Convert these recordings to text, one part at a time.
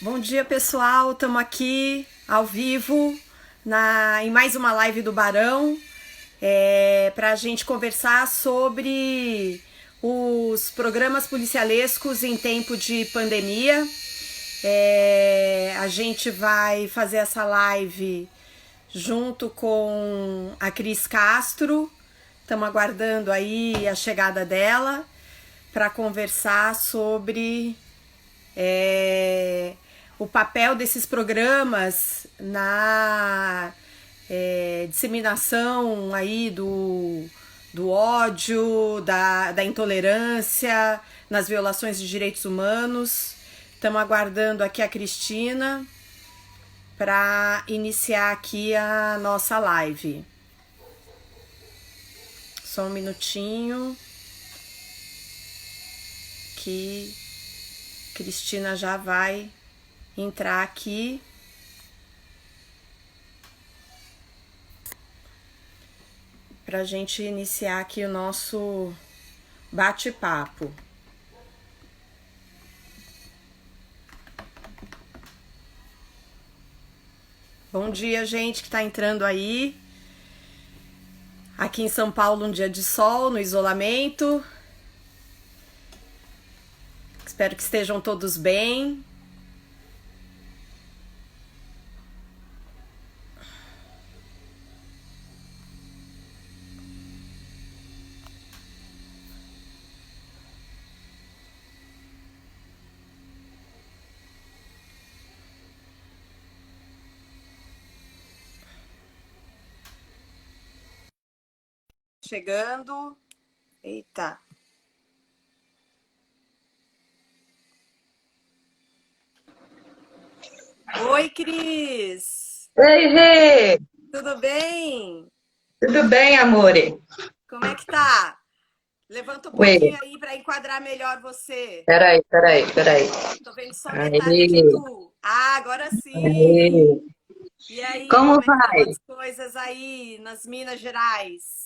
Bom dia, pessoal. Estamos aqui ao vivo em mais uma live do Barão para a gente conversar sobre os programas policialescos em tempo de pandemia. A gente vai fazer essa live junto com a Cris Castro. Estamos aguardando aí a chegada dela para conversar sobre o papel desses programas na disseminação aí do ódio, da intolerância, nas violações de direitos humanos. Estamos aguardando aqui a Cristina para iniciar aqui a nossa live. Só um minutinho que Cristina já vai entrar aqui. Para a gente iniciar aqui o nosso bate-papo. Bom dia, gente que está entrando aí. Aqui em São Paulo, um dia de sol, no isolamento. Espero que estejam todos bem. Chegando. Eita. Oi, Cris. Ei, Rê! Tudo bem? Tudo bem, amore? Como é que tá? Levanta um Ué, pouquinho aí para enquadrar melhor você. peraí. Tô vendo só metade de Aí, tu. Ah, agora sim. aí. E aí, Como como é que estão vai? as coisas aí nas Minas Gerais?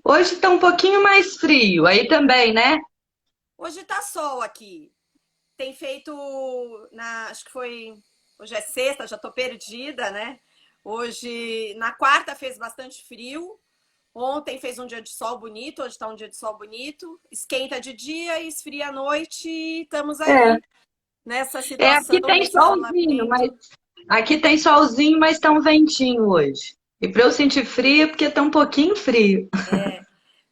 Hoje tá um pouquinho mais frio, aí também, né? Hoje tá sol aqui. Tem feito acho que foi, hoje é sexta, já tô perdida, né? Hoje, na quarta fez bastante frio. Ontem fez um dia de sol bonito, hoje tá um dia de sol bonito. Esquenta de dia e esfria à noite e estamos É, aí nessa situação, aqui tem nesse solzinho, mas isolamento. tá um ventinho hoje. E pra eu sentir frio, é porque tá um pouquinho frio.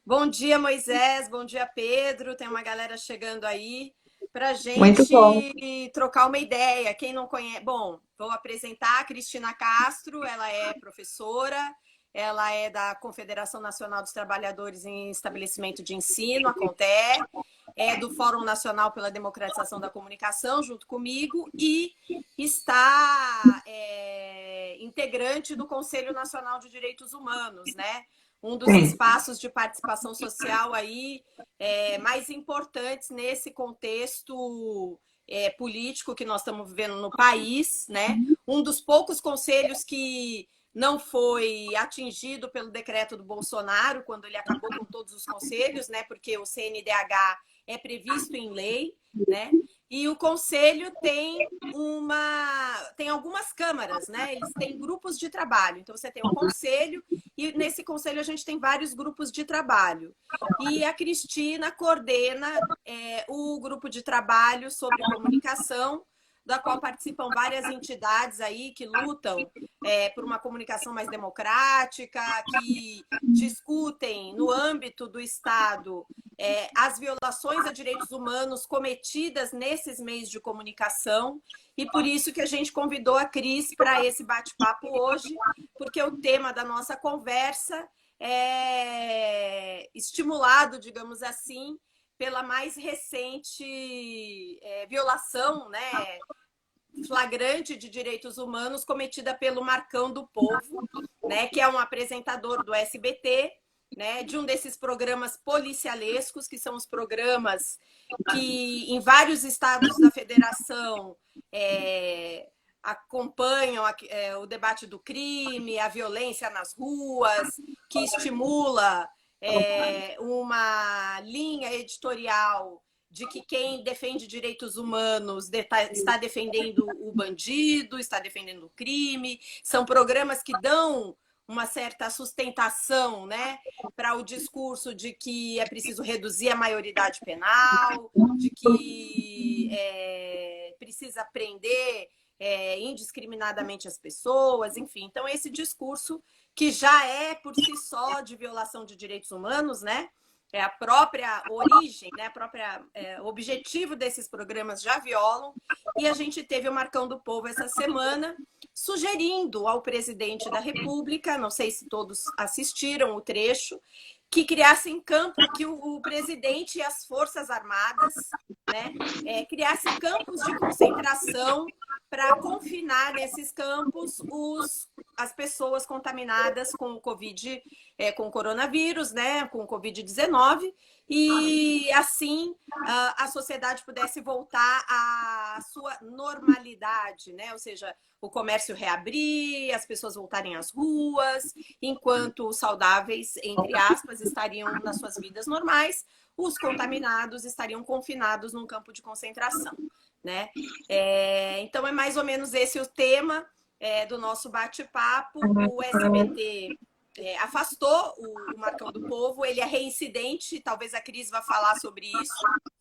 Bom dia, Moisés. Bom dia, Pedro. Tem uma galera chegando aí para Muito bom. gente trocar uma ideia. Quem não conhece, bom, vou apresentar a Cristina Castro. Ela é professora, ela é da Confederação Nacional dos Trabalhadores em Estabelecimento de Ensino, a CONTE, é do Fórum Nacional pela Democratização da Comunicação, junto comigo, e está integrante do Conselho Nacional de Direitos Humanos, né? Um dos Sim. espaços de participação social aí mais importantes nesse contexto político que nós estamos vivendo no país, né? Um dos poucos conselhos que não foi atingido pelo decreto do Bolsonaro, quando ele acabou com todos os conselhos, né? Porque o CNDH é previsto em lei, né? E o conselho tem algumas câmaras, né? Eles têm grupos de trabalho. Então você tem o conselho e nesse conselho a gente tem vários grupos de trabalho. E a Cristina coordena o grupo de trabalho sobre comunicação, da qual participam várias entidades aí que lutam por uma comunicação mais democrática, que discutem no âmbito do Estado as violações a direitos humanos cometidas nesses meios de comunicação. E por isso que a gente convidou a Cris para esse bate-papo hoje, porque o tema da nossa conversa é estimulado, digamos assim, pela mais recente violação, né, flagrante de direitos humanos cometida pelo Marcão do Povo, né, que é um apresentador do SBT, né, de um desses programas policialescos, que são os programas que em vários estados da federação acompanham o debate do crime, a violência nas ruas, que estimula uma linha editorial de que quem defende direitos humanos está defendendo o bandido, está defendendo o crime. São programas que dão uma certa sustentação, né, para o discurso de que é preciso reduzir a maioridade penal, de que precisa prender indiscriminadamente as pessoas, enfim. Então, esse discurso que já é, por si só, de violação de direitos humanos, né? A própria origem, né? O objetivo desses programas já violam. E a gente teve o Marcão do Povo essa semana sugerindo ao presidente da República, não sei se todos assistiram o trecho, que criassem campo, que o presidente e as Forças Armadas, né, criassem campos de concentração para confinar nesses campos as pessoas contaminadas com o Covid, com o coronavírus, né, com o Covid-19, e assim a sociedade pudesse voltar à sua normalidade, né? Ou seja, o comércio reabrir, as pessoas voltarem às ruas, enquanto os saudáveis, entre aspas, estariam nas suas vidas normais, os contaminados estariam confinados num campo de concentração, né? Então é mais ou menos esse o tema do nosso bate-papo. O SBT afastou o Marcão do Povo, ele é reincidente, talvez a Cris vá falar sobre isso,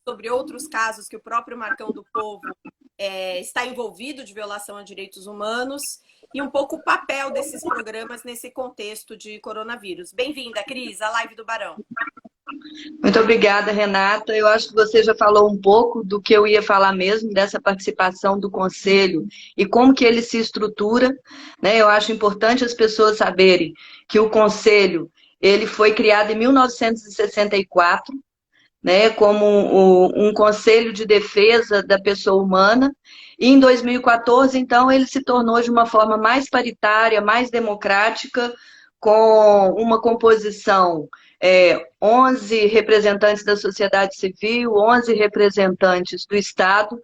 sobre outros casos que o próprio Marcão do Povo está envolvido de violação a direitos humanos, e um pouco o papel desses programas nesse contexto de coronavírus. Bem-vinda, Cris, à live do Barão. Muito obrigada, Renata. Eu acho que você já falou um pouco do que eu ia falar mesmo, dessa participação do Conselho e como que ele se estrutura, né? Eu acho importante as pessoas saberem que o Conselho ele foi criado em 1964, né, como um Conselho de Defesa da Pessoa Humana, e em 2014, então, ele se tornou de uma forma mais paritária, mais democrática, com uma composição 11 representantes da sociedade civil, 11 representantes do Estado,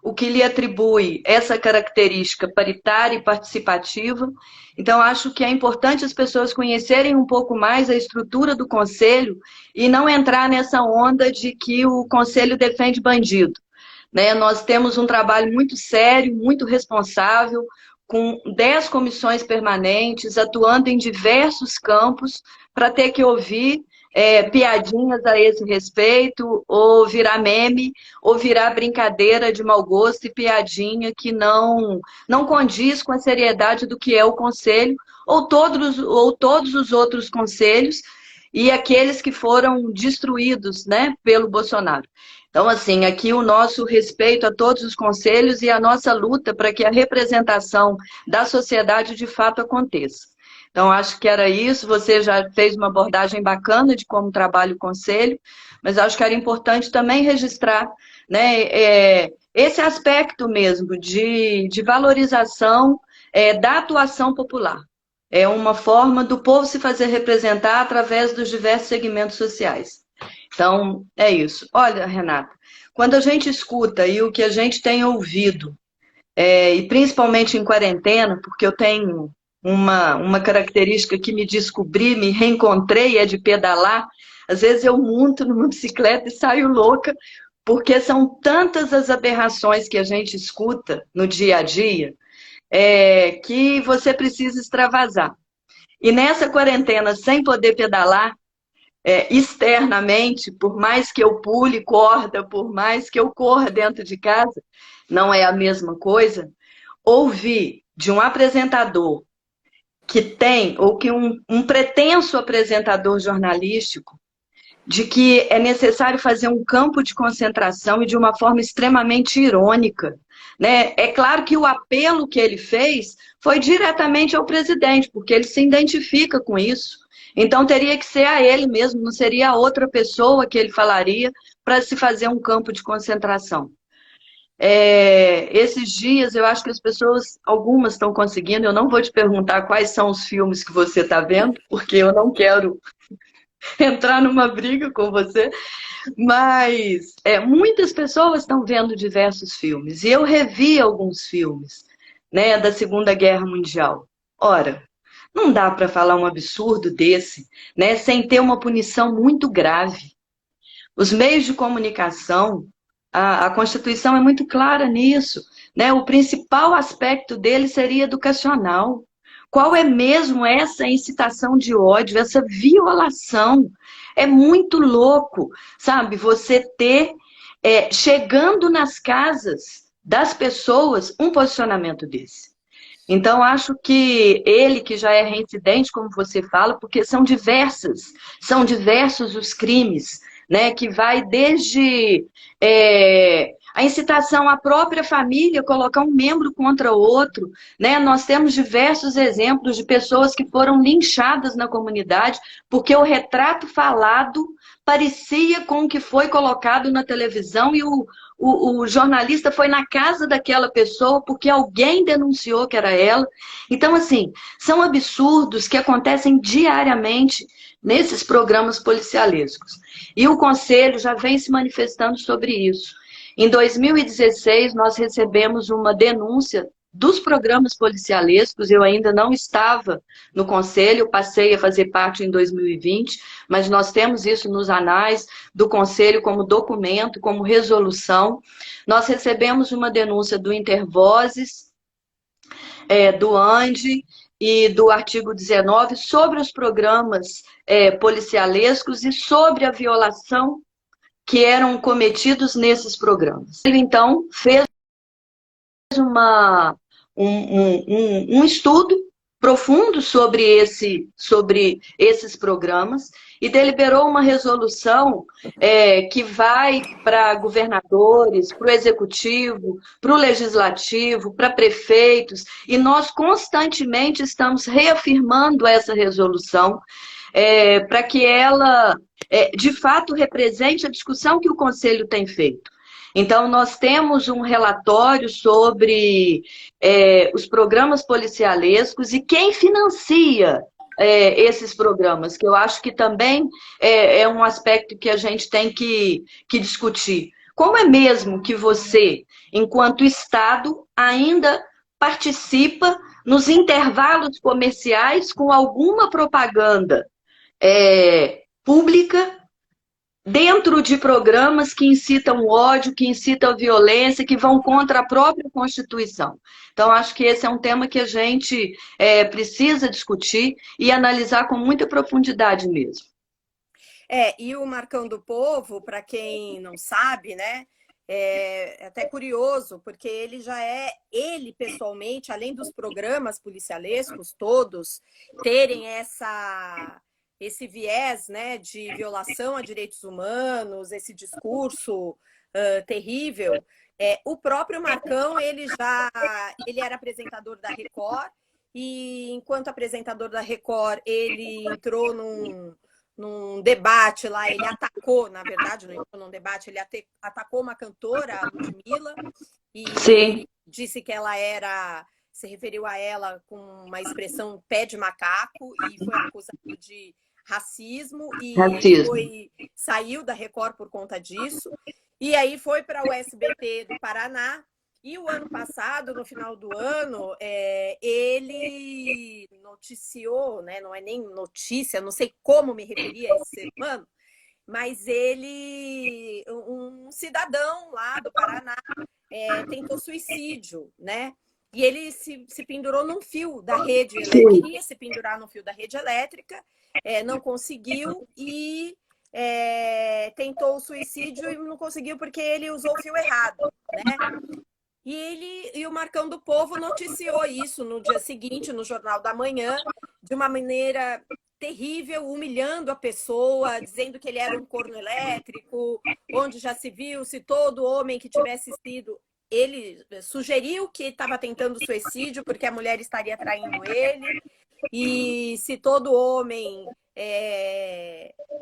o que lhe atribui essa característica paritária e participativa. Então, acho que é importante as pessoas conhecerem um pouco mais a estrutura do Conselho e não entrar nessa onda de que o Conselho defende bandido, né? Nós temos um trabalho muito sério, muito responsável, com 10 comissões permanentes, atuando em diversos campos, para ter que ouvir piadinhas a esse respeito, ou virar meme, ou virar brincadeira de mau gosto e piadinha que não condiz com a seriedade do que é o Conselho, ou todos os outros conselhos, e aqueles que foram destruídos, né, pelo Bolsonaro. Então, assim, aqui o nosso respeito a todos os conselhos e a nossa luta para que a representação da sociedade de fato aconteça. Então, acho que era isso. Você já fez uma abordagem bacana de como trabalha o Conselho, mas acho que era importante também registrar, né, esse aspecto mesmo de valorização da atuação popular. É uma forma do povo se fazer representar através dos diversos segmentos sociais. Então, é isso. Olha, Renata, quando a gente escuta e o que a gente tem ouvido, e principalmente em quarentena, porque eu tenho uma característica que me descobri, me reencontrei, é de pedalar. Às vezes eu monto numa bicicleta e saio louca, porque são tantas as aberrações que a gente escuta no dia a dia, que você precisa extravasar. E nessa quarentena, sem poder pedalar, externamente, por mais que eu pule corda, por mais que eu corra dentro de casa, não é a mesma coisa. Ouvir de um apresentador que tem, ou que um pretenso apresentador jornalístico, de que é necessário fazer um campo de concentração e de uma forma extremamente irônica, né? É claro que o apelo que ele fez foi diretamente ao presidente, porque ele se identifica com isso. Então teria que ser a ele mesmo, não seria a outra pessoa que ele falaria para se fazer um campo de concentração. Esses dias eu acho que as pessoas, algumas estão conseguindo, eu não vou te perguntar quais são os filmes que você está vendo, porque eu não quero entrar numa briga com você, mas muitas pessoas estão vendo diversos filmes, e eu revi alguns filmes, né, da Segunda Guerra Mundial. Ora, não dá para falar um absurdo desse, né, sem ter uma punição muito grave. Os meios de comunicação, A Constituição é muito clara nisso, né? O principal aspecto dele seria educacional. Qual é mesmo essa incitação de ódio, essa violação? É muito louco, sabe? Você ter, chegando nas casas das pessoas, um posicionamento desse. Então, acho que ele, que já é reincidente, como você fala, porque são diversos os crimes, né? Que vai desde a incitação à própria família, colocar um membro contra o outro, né? Nós temos diversos exemplos de pessoas que foram linchadas na comunidade porque o retrato falado parecia com o que foi colocado na televisão e o jornalista foi na casa daquela pessoa porque alguém denunciou que era ela. Então, assim, são absurdos que acontecem diariamente nesses programas policialescos. E o Conselho já vem se manifestando sobre isso. Em 2016, nós recebemos uma denúncia dos programas policialescos, eu ainda não estava no Conselho, passei a fazer parte em 2020, mas nós temos isso nos anais do Conselho como documento, como resolução. Nós recebemos uma denúncia do Intervozes, do ANDE e do artigo 19 sobre os programas policialescos e sobre a violação que eram cometidos nesses programas. Ele, então, fez um estudo profundo sobre esses programas e deliberou uma resolução que vai para governadores, para o executivo, para o legislativo, para prefeitos, e nós constantemente estamos reafirmando essa resolução para que ela, de fato, represente a discussão que o Conselho tem feito. Então, nós temos um relatório sobre os programas policialescos e quem financia esses programas, que eu acho que também é um aspecto que a gente tem que discutir. Como é mesmo que você, enquanto Estado, ainda participa nos intervalos comerciais com alguma propaganda pública dentro de programas que incitam ódio, que incitam violência, que vão contra a própria Constituição? Então, acho que esse é um tema que a gente precisa discutir e analisar com muita profundidade mesmo. E o Marcão do Povo, para quem não sabe, né? É até curioso, porque ele pessoalmente, além dos programas policialescos todos, terem esse viés, né, de violação a direitos humanos, esse discurso terrível, o próprio Marcão, ele era apresentador da Record, e enquanto apresentador da Record, ele entrou num debate lá, ele atacou, na verdade, não entrou num debate, ele atacou uma cantora, a Ludmilla, e Sim. disse que ela se referiu a ela com uma expressão pé de macaco, e foi acusado de racismo, e saiu da Record por conta disso, e aí foi para o SBT do Paraná. E o ano passado, no final do ano, ele noticiou, né? Não é nem notícia, não sei como me referir a esse ser humano, mas um cidadão lá do Paraná, tentou suicídio, né? E ele se pendurou num fio da rede elétrica, queria se pendurar no fio da rede elétrica, não conseguiu e tentou o suicídio e não conseguiu porque ele usou o fio errado, né? E o Marcão do Povo noticiou isso no dia seguinte, no Jornal da Manhã, de uma maneira terrível, humilhando a pessoa, dizendo que ele era um corno elétrico, onde já se viu, se todo homem que tivesse sido... Ele sugeriu que estava tentando suicídio porque a mulher estaria traindo ele, e se todo homem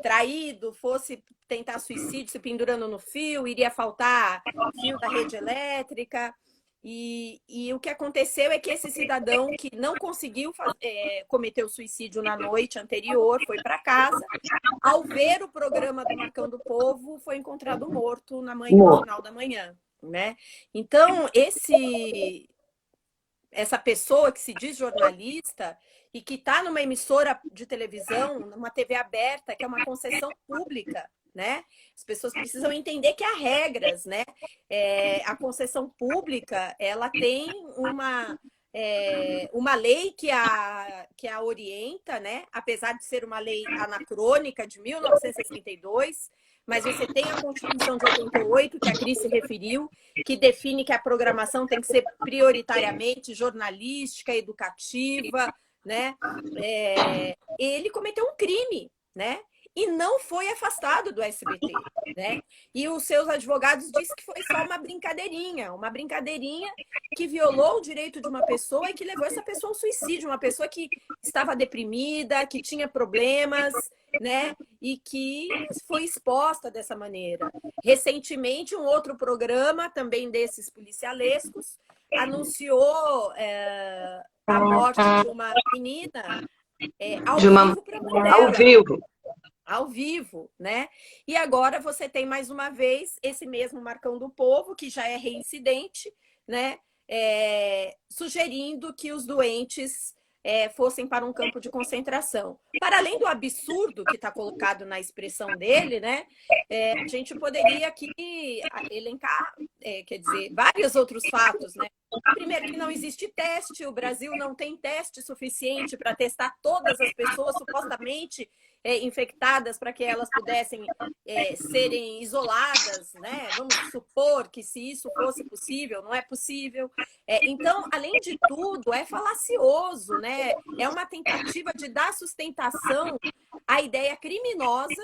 traído fosse tentar suicídio se pendurando no fio, iria faltar fio da rede elétrica. E o que aconteceu é que esse cidadão que não conseguiu cometer o suicídio na noite anterior, foi para casa, ao ver o programa do Marcão do Povo, foi encontrado morto no final da manhã, né? Então, essa pessoa que se diz jornalista e que está numa emissora de televisão, numa TV aberta, que é uma concessão pública, né? As pessoas precisam entender que há regras, né? A concessão pública, ela tem uma lei que a orienta, né? Apesar de ser uma lei anacrônica de 1962, mas você tem a Constituição de 88, que a Cris se referiu, que define que a programação tem que ser prioritariamente jornalística, educativa, né? Ele cometeu um crime, né? E não foi afastado do SBT, né? E os seus advogados dizem que foi só uma brincadeirinha que violou o direito de uma pessoa e que levou essa pessoa ao suicídio, uma pessoa que estava deprimida, que tinha problemas, né? E que foi exposta dessa maneira. Recentemente, um outro programa, também desses policialescos, anunciou a morte de uma menina ao vivo para a mãe dela. Ao vivo, né? E agora você tem mais uma vez esse mesmo Marcão do Povo, que já é reincidente, né? Sugerindo que os doentes fossem para um campo de concentração. Para além do absurdo que está colocado na expressão dele, né? A gente poderia aqui elencar, quer dizer, vários outros fatos, né? Primeiro, que não existe teste, o Brasil não tem teste suficiente para testar todas as pessoas supostamente infectadas para que elas pudessem serem isoladas, né? Vamos supor que se isso fosse possível, não é possível. Então, além de tudo, é falacioso, né? É uma tentativa de dar sustentação à ideia criminosa,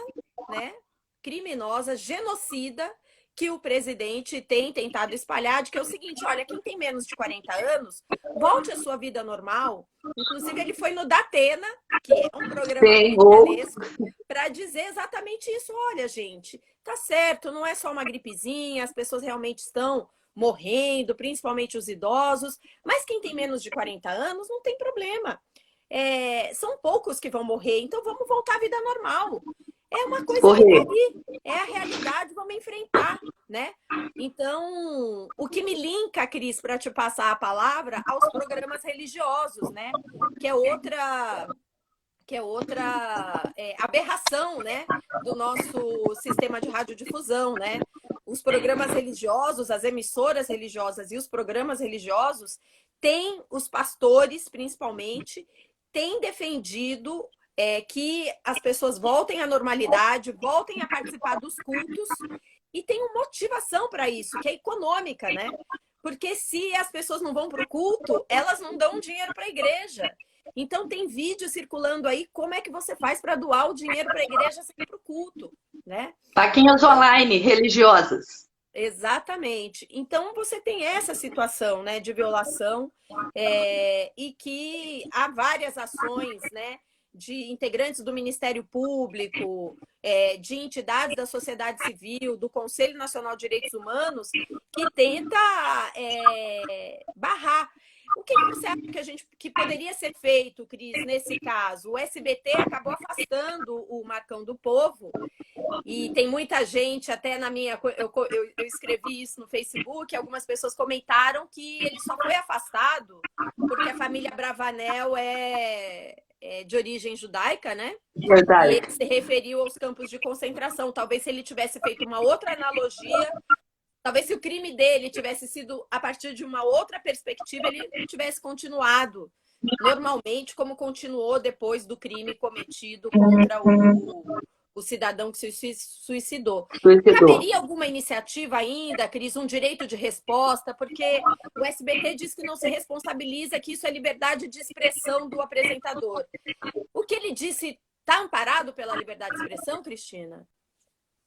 né? Criminosa, genocida, que o presidente tem tentado espalhar, de que é o seguinte, olha, quem tem menos de 40 anos, volte à sua vida normal. Inclusive, ele foi no Datena, que é um programa policialesco, para dizer exatamente isso. Olha, gente, tá certo, não é só uma gripezinha, as pessoas realmente estão morrendo, principalmente os idosos, mas quem tem menos de 40 anos não tem problema. São poucos que vão morrer, então vamos voltar à vida normal. É uma coisa que tá ali, é a realidade, vamos enfrentar, né? Então, o que me linka, Cris, para te passar a palavra, aos programas religiosos, né? Que é outra aberração, né? Do nosso sistema de radiodifusão, né? Os programas religiosos, as emissoras religiosas e os programas religiosos têm, os pastores, principalmente, têm defendido que as pessoas voltem à normalidade, voltem a participar dos cultos e tem uma motivação para isso, que é econômica, né? Porque se as pessoas não vão para o culto, elas não dão dinheiro para a igreja. Então tem vídeo circulando aí como é que você faz para doar o dinheiro para a igreja sem ir para o culto, né? Vaquinhas online religiosas. Exatamente. Então você tem essa situação, né, de violação e que há várias ações, né, de integrantes do Ministério Público, de entidades da sociedade civil, do Conselho Nacional de Direitos Humanos, que tenta barrar. O que você acha que poderia ser feito, Cris, nesse caso? O SBT acabou afastando o Marcão do Povo e tem muita gente, até na minha... Eu escrevi isso no Facebook, algumas pessoas comentaram que ele só foi afastado porque a família Bravanel é de origem judaica, né? Verdade. E ele se referiu aos campos de concentração. Talvez se ele tivesse feito uma outra analogia, talvez se o crime dele tivesse sido a partir de uma outra perspectiva, ele tivesse continuado normalmente, como continuou depois do crime cometido contra o cidadão que se suicidou. Caberia alguma iniciativa ainda, Cris, um direito de resposta? Porque o SBT diz que não se responsabiliza, que isso é liberdade de expressão do apresentador. O que ele disse está amparado pela liberdade de expressão, Cristina?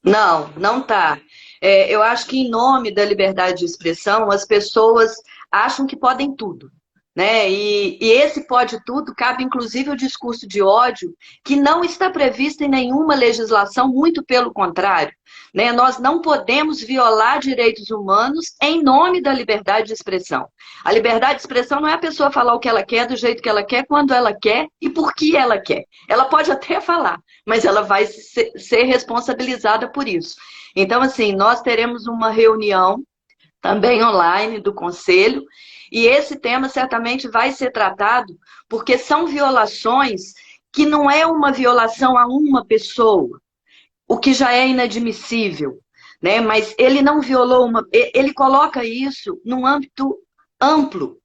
Não, não está. Eu acho que em nome da liberdade de expressão, as pessoas acham que podem tudo, né? E esse pode tudo cabe inclusive o discurso de ódio, que não está previsto em nenhuma legislação, muito pelo contrário, né? Nós não podemos violar direitos humanos em nome da liberdade de expressão. A liberdade de expressão não é a pessoa falar o que ela quer, do jeito que ela quer, quando ela quer e por que ela quer. Ela pode até falar, mas ela vai ser responsabilizada por isso. Então, assim, nós teremos uma reunião também online do Conselho, e esse tema certamente vai ser tratado, porque são violações que não é uma violação a uma pessoa, o que já é inadmissível, né? Mas ele não violou ele coloca isso num âmbito amplo.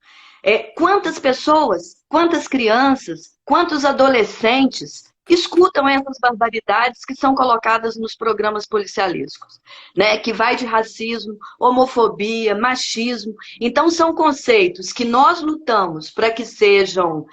Quantas pessoas, quantas crianças, quantos adolescentes escutam essas barbaridades que são colocadas nos programas policialescos, né? Que vai de racismo, homofobia, machismo. Então, são conceitos que nós lutamos para que sejam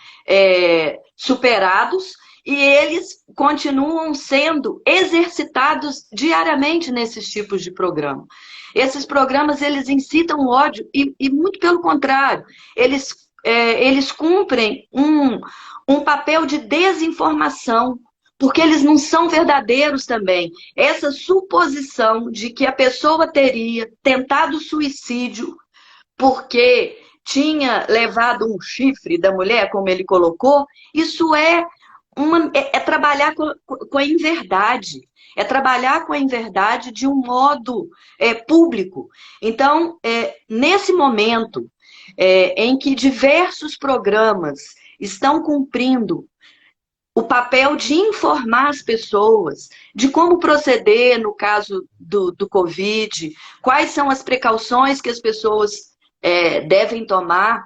superados e eles continuam sendo exercitados diariamente nesses tipos de programa. Esses programas, eles incitam o ódio e muito pelo contrário, eles cumprem um papel de desinformação, porque eles não são verdadeiros também. Essa suposição de que a pessoa teria tentado suicídio porque tinha levado um chifre da mulher, como ele colocou, isso é trabalhar com a inverdade. É trabalhar com a inverdade de um modo público. Então, nesse momento em que diversos programas estão cumprindo o papel de informar as pessoas de como proceder no caso do Covid, quais são as precauções que as pessoas devem tomar,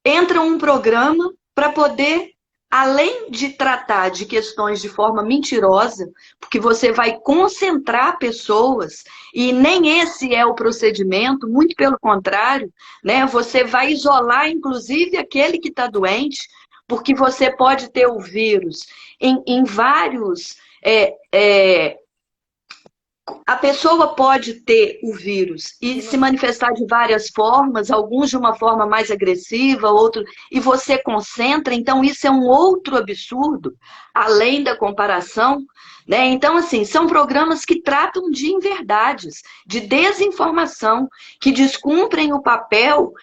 entra um programa para poder, além de tratar de questões de forma mentirosa, porque você vai concentrar pessoas, e nem esse é o procedimento, muito pelo contrário, né? Você vai isolar, inclusive, aquele que está doente, porque você pode ter o vírus em vários... A pessoa pode ter o vírus e se manifestar de várias formas, alguns de uma forma mais agressiva, outros, e você concentra, então isso é um outro absurdo, além da comparação, né? Então, assim, são programas que tratam de inverdades, de desinformação, que descumprem o papel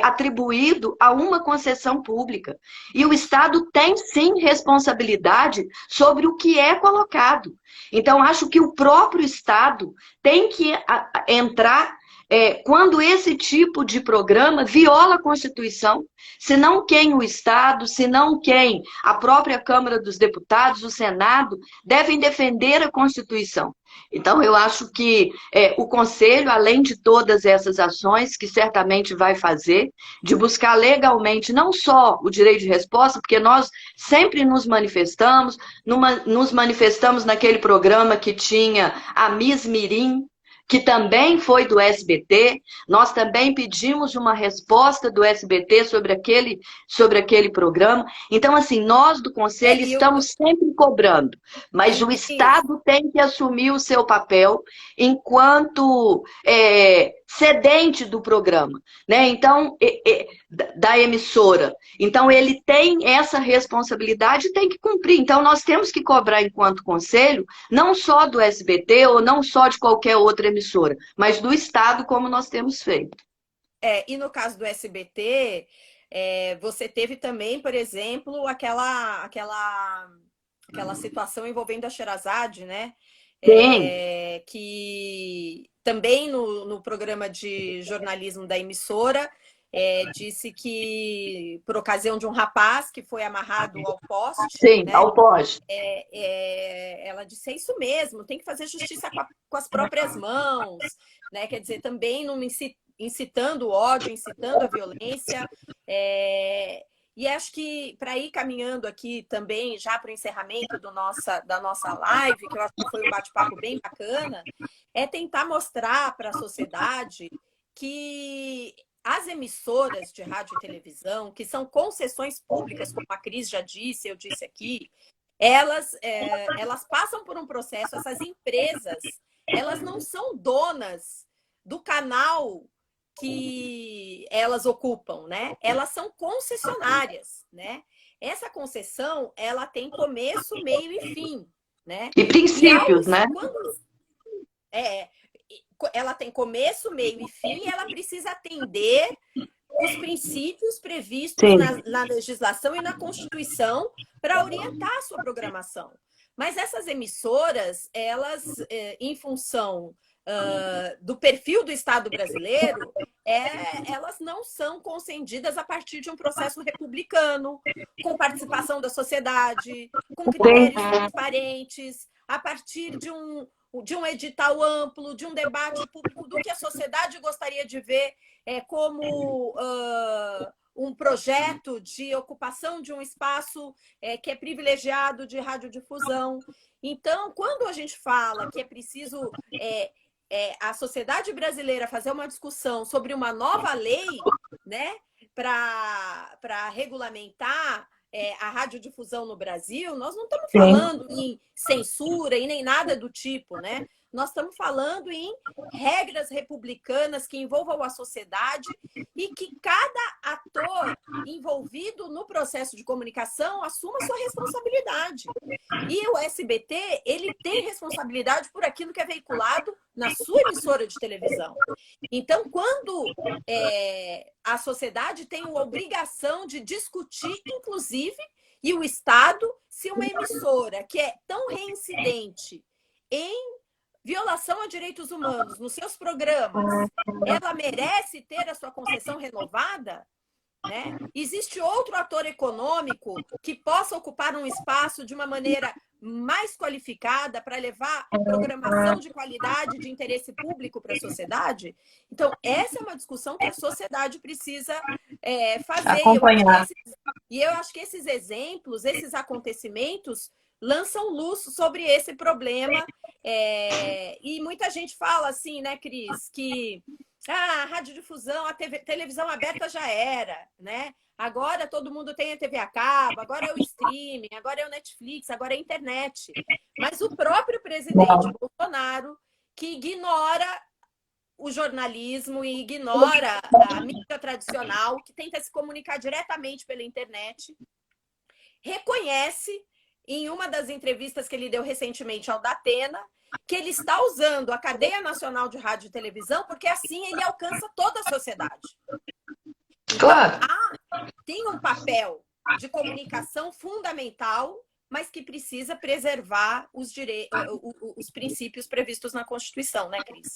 atribuído a uma concessão pública. E o Estado tem, sim, responsabilidade sobre o que é colocado. Então, acho que o próprio Estado tem que entrar quando esse tipo de programa viola a Constituição, senão quem o Estado, senão quem a própria Câmara dos Deputados, o Senado, devem defender a Constituição. Então, eu acho que o Conselho, além de todas essas ações que certamente vai fazer, de buscar legalmente não só o direito de resposta, porque nós sempre nos manifestamos naquele programa que tinha a Miss Mirim, que também foi do SBT, nós também pedimos uma resposta do SBT sobre aquele programa. Então, assim, nós do Conselho estamos sempre cobrando, mas o Estado tem que assumir o seu papel enquanto cedente do programa, né? Então, da emissora. Então, ele tem essa responsabilidade e tem que cumprir. Então, nós temos que cobrar enquanto Conselho, não só do SBT ou não só de qualquer outra emissora, mas do Estado, como nós temos feito. E no caso do SBT, você teve também, por exemplo, aquela situação envolvendo a Sherazade, né? Que também no programa de jornalismo da emissora disse que, por ocasião de um rapaz que foi amarrado ao poste... Sim, né? ao poste. Ela disse, é isso mesmo, tem que fazer justiça com as próprias mãos, né? Quer dizer, também não incitando o ódio, incitando a violência. E acho que, para ir caminhando aqui também, já para o encerramento da nossa live, que eu acho que foi um bate-papo bem bacana, é tentar mostrar para a sociedade que as emissoras de rádio e televisão, que são concessões públicas, como a Cris já disse, eu disse aqui, elas passam por um processo, essas empresas, elas não são donas do canal que elas ocupam, né? Elas são concessionárias, né? Essa concessão, ela tem começo, meio e fim, né? E princípios, né? Ela tem começo, meio e fim, e ela precisa atender os princípios previstos na legislação e na Constituição para orientar a sua programação. Mas essas emissoras, elas, em função do perfil do Estado brasileiro, elas não são concedidas a partir de um processo republicano, com participação da sociedade, com critérios transparentes. a partir de um edital amplo, de um debate público, do que a sociedade gostaria de ver como um projeto de ocupação de um espaço que é privilegiado de radiodifusão. Então, quando a gente fala que é preciso a sociedade brasileira fazer uma discussão sobre uma nova lei, né, para regulamentar a radiodifusão no Brasil, nós não estamos falando em censura e nem nada do tipo, né? Nós estamos falando em regras republicanas que envolvam a sociedade e que cada ator envolvido no processo de comunicação assuma sua responsabilidade. E o SBT, ele tem responsabilidade por aquilo que é veiculado na sua emissora de televisão. Então, quando a sociedade tem a obrigação de discutir, inclusive, e o Estado, se uma emissora que é tão reincidente em violação a direitos humanos nos seus programas, ela merece ter a sua concessão renovada, né? Existe outro ator econômico que possa ocupar um espaço de uma maneira mais qualificada para levar programação de qualidade, de interesse público para a sociedade? Então, essa é uma discussão que a sociedade precisa fazer. Acompanhar. E eu acho que esses exemplos, esses acontecimentos, lançam luz sobre esse problema. E muita gente fala assim, né, Cris, que a radiodifusão, a televisão aberta já era, né? Agora todo mundo tem a TV a cabo, agora é o streaming, agora é o Netflix, agora é a internet. Mas o próprio presidente Bolsonaro, que ignora o jornalismo e ignora a mídia tradicional, que tenta se comunicar diretamente pela internet, reconhece, em uma das entrevistas que ele deu recentemente ao Datena, que ele está usando a cadeia nacional de rádio e televisão porque assim ele alcança toda a sociedade. Claro. Então, tem um papel de comunicação fundamental, mas que precisa preservar os princípios previstos na Constituição, né, Cris?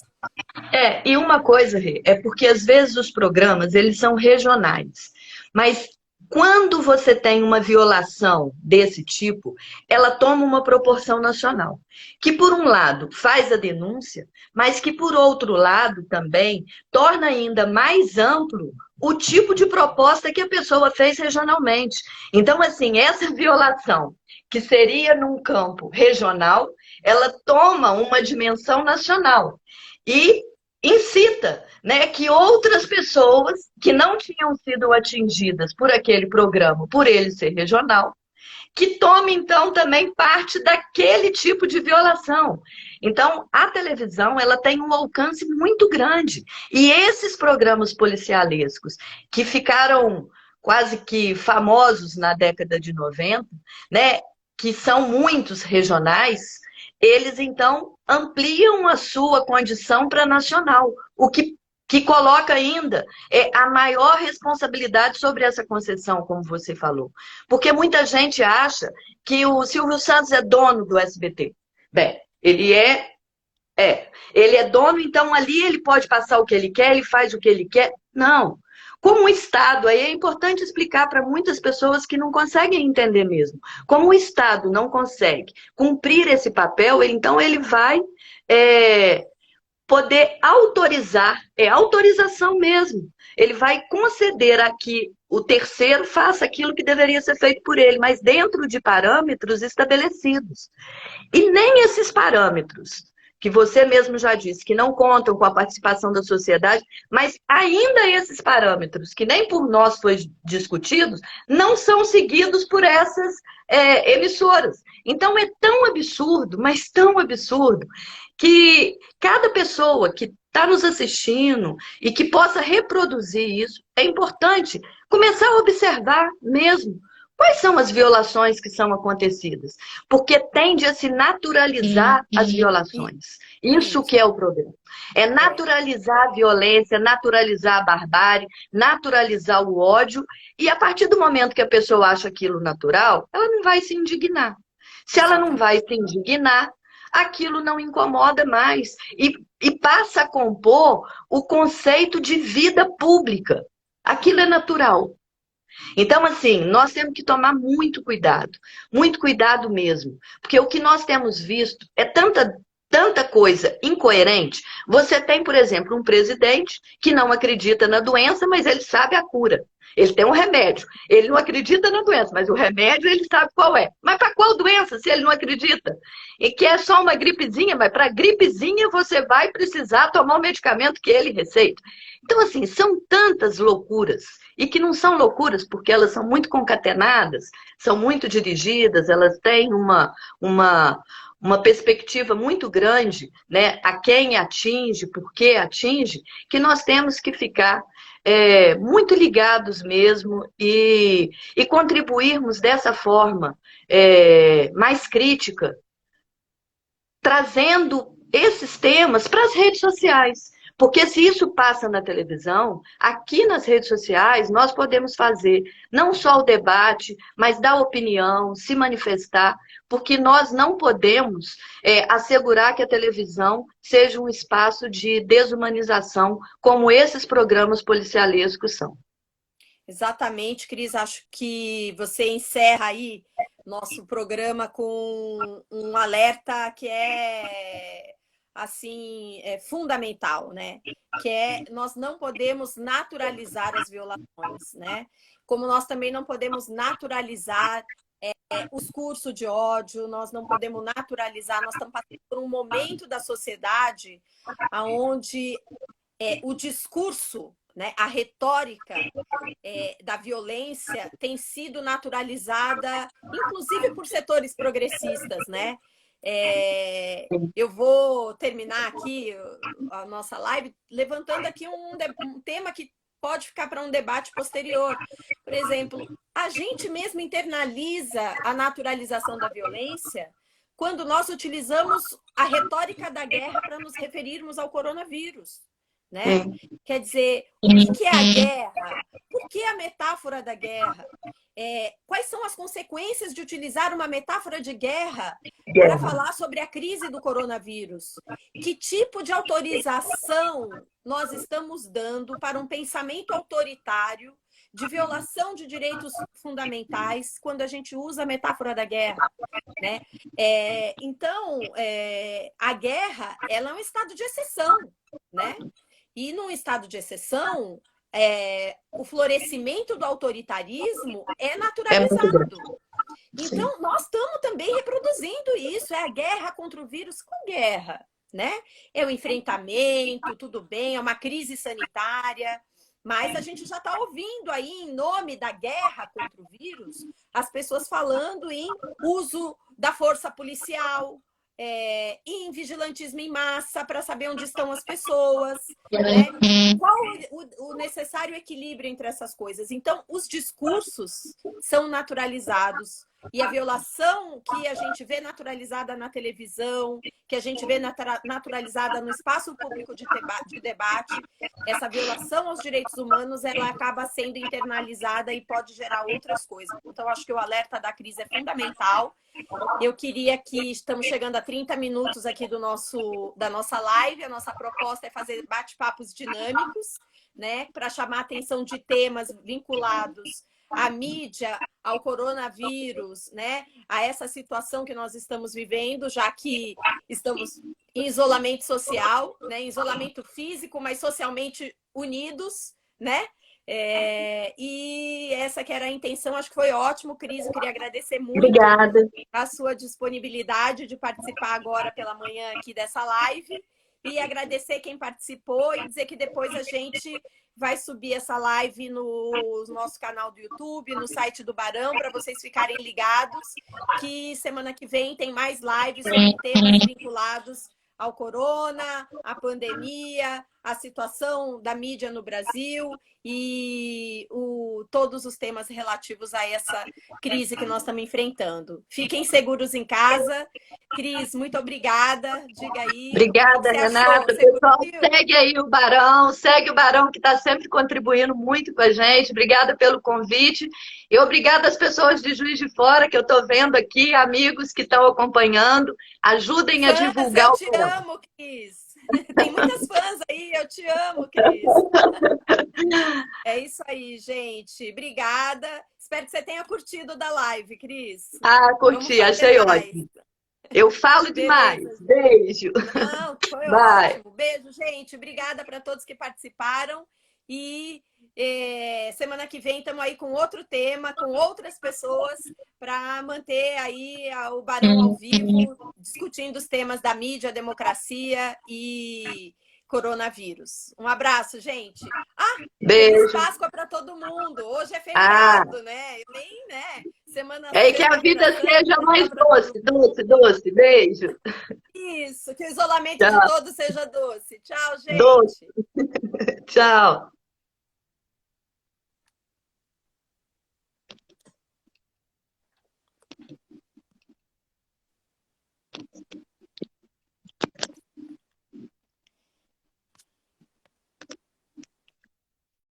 E uma coisa, Rê, é porque às vezes os programas, eles são regionais, mas quando você tem uma violação desse tipo, ela toma uma proporção nacional, que por um lado faz a denúncia, mas que por outro lado também torna ainda mais amplo o tipo de proposta que a pessoa fez regionalmente. Então, assim, essa violação, que seria num campo regional, ela toma uma dimensão nacional e incita, né, que outras pessoas que não tinham sido atingidas por aquele programa, por ele ser regional, que tome, então, também parte daquele tipo de violação. Então, a televisão, ela tem um alcance muito grande. E esses programas policialescos, que ficaram quase que famosos na década de 90, né, que são muitos regionais, eles, então, ampliam a sua condição para nacional, o que coloca ainda a maior responsabilidade sobre essa concessão, como você falou. Porque muita gente acha que o Silvio Santos é dono do SBT. Bem, ele é dono, então ali ele pode passar o que ele quer, ele faz o que ele quer. Não. Como o Estado, aí é importante explicar para muitas pessoas que não conseguem entender mesmo. Como o Estado não consegue cumprir esse papel, então ele vai poder autorizar, é autorização mesmo. Ele vai conceder a que o terceiro faça aquilo que deveria ser feito por ele, mas dentro de parâmetros estabelecidos. E nem esses parâmetros, que você mesmo já disse, que não contam com a participação da sociedade, mas ainda esses parâmetros, que nem por nós foi discutidos, não são seguidos por essas emissoras. Então é tão absurdo, mas tão absurdo, que cada pessoa que está nos assistindo e que possa reproduzir isso, é importante começar a observar mesmo quais são as violações que são acontecidas, porque tende a se naturalizar as violações. Isso que é o problema. É naturalizar a violência, naturalizar a barbárie, naturalizar o ódio, e a partir do momento que a pessoa acha aquilo natural, ela não vai se indignar. Se ela não vai se indignar, aquilo não incomoda mais e passa a compor o conceito de vida pública. Aquilo é natural. Então, assim, nós temos que tomar muito cuidado mesmo, porque o que nós temos visto é tanta coisa incoerente. Você tem, por exemplo, um presidente que não acredita na doença, mas ele sabe a cura. Ele tem um remédio. Ele não acredita na doença, mas o remédio ele sabe qual é. Mas para qual doença, se ele não acredita? E que é só uma gripezinha, mas para gripezinha você vai precisar tomar o medicamento que ele receita. Então, assim, são tantas loucuras. E que não são loucuras, porque elas são muito concatenadas, são muito dirigidas, elas têm uma perspectiva muito grande, né, a quem atinge, por que atinge, que nós temos que ficar muito ligados mesmo e contribuirmos dessa forma mais crítica, trazendo esses temas para as redes sociais. Porque se isso passa na televisão, aqui nas redes sociais nós podemos fazer não só o debate, mas dar opinião, se manifestar, porque nós não podemos assegurar que a televisão seja um espaço de desumanização, como esses programas policialescos são. Exatamente, Cris. Acho que você encerra aí nosso programa com um alerta que é assim, fundamental, né? Que nós não podemos naturalizar as violações, né? Como nós também não podemos naturalizar o discurso de ódio, nós não podemos naturalizar, nós estamos passando por um momento da sociedade onde o discurso, né, a retórica da violência tem sido naturalizada, inclusive por setores progressistas, né? Eu vou terminar aqui a nossa live levantando aqui um tema que pode ficar para um debate posterior. Por exemplo, a gente mesmo internaliza a naturalização da violência quando nós utilizamos a retórica da guerra para nos referirmos ao coronavírus. Né? Quer dizer, o que é a guerra? Por que a metáfora da guerra? Quais são as consequências de utilizar uma metáfora de guerra para falar sobre a crise do coronavírus? Que tipo de autorização nós estamos dando para um pensamento autoritário de violação de direitos fundamentais quando a gente usa a metáfora da guerra? Né? Então, a guerra ela é um estado de exceção, né? E num estado de exceção, o florescimento do autoritarismo é naturalizado. Então, nós estamos também reproduzindo isso. É a guerra contra o vírus com guerra, né? É o enfrentamento, tudo bem, é uma crise sanitária, mas a gente já está ouvindo aí, em nome da guerra contra o vírus, as pessoas falando em uso da força policial, em vigilantismo em massa para saber onde estão as pessoas, né? Qual o necessário equilíbrio entre essas coisas? Então, os discursos são naturalizados e a violação que a gente vê naturalizada na televisão, que a gente vê naturalizada no espaço público de debate, essa violação aos direitos humanos, ela acaba sendo internalizada e pode gerar outras coisas. Então, acho que o alerta da crise é fundamental. Eu queria que estamos chegando a 30 minutos aqui da nossa live. A nossa proposta é fazer bate-papos dinâmicos, né, para chamar a atenção de temas vinculados à mídia, ao coronavírus, né, a essa situação que nós estamos vivendo, já que estamos em isolamento social, né, em isolamento físico, mas socialmente unidos, né? E essa que era a intenção, acho que foi ótimo, Cris. Eu queria agradecer muito Obrigada. A sua disponibilidade de participar agora pela manhã aqui dessa live e agradecer quem participou e dizer que depois a gente vai subir essa live no nosso canal do YouTube, no site do Barão, para vocês ficarem ligados que semana que vem tem mais lives sobre temas vinculados ao corona, à pandemia, à situação da mídia no Brasil e todos os temas relativos a essa crise que nós estamos enfrentando. Fiquem seguros em casa. Cris, muito obrigada. Diga aí. Obrigada, Renata. Pessoal, segue o Barão que está sempre contribuindo muito com a gente. Obrigada pelo convite. E obrigada às pessoas de Juiz de Fora, que eu estou vendo aqui, amigos que estão acompanhando. Ajudem a divulgar o programa. Eu te amo, Cris. Tem muitas fãs aí, eu te amo, Cris. É isso aí, gente. Obrigada. Espero que você tenha curtido da live, Cris. Ah, Vamos curti, fazer achei mais. ótimo. Eu falo demais. Beleza. Beijo. Não, foi Bye. ótimo. Beijo, gente. Obrigada para todos que participaram. E semana que vem estamos aí com outro tema, com outras pessoas, para manter aí o Barão ao vivo, discutindo os temas da mídia, democracia e coronavírus. Um abraço, gente. Feliz Beijo. Páscoa para todo mundo. Hoje é Ah, feriado, né? Eu nem, né? Semana é que a Santa, vida Feira Santa, seja mais para todo doce, doce, doce. Beijo. isso, que o isolamento de Tchau. todos seja doce. Tchau, Doce. gente. Tchau.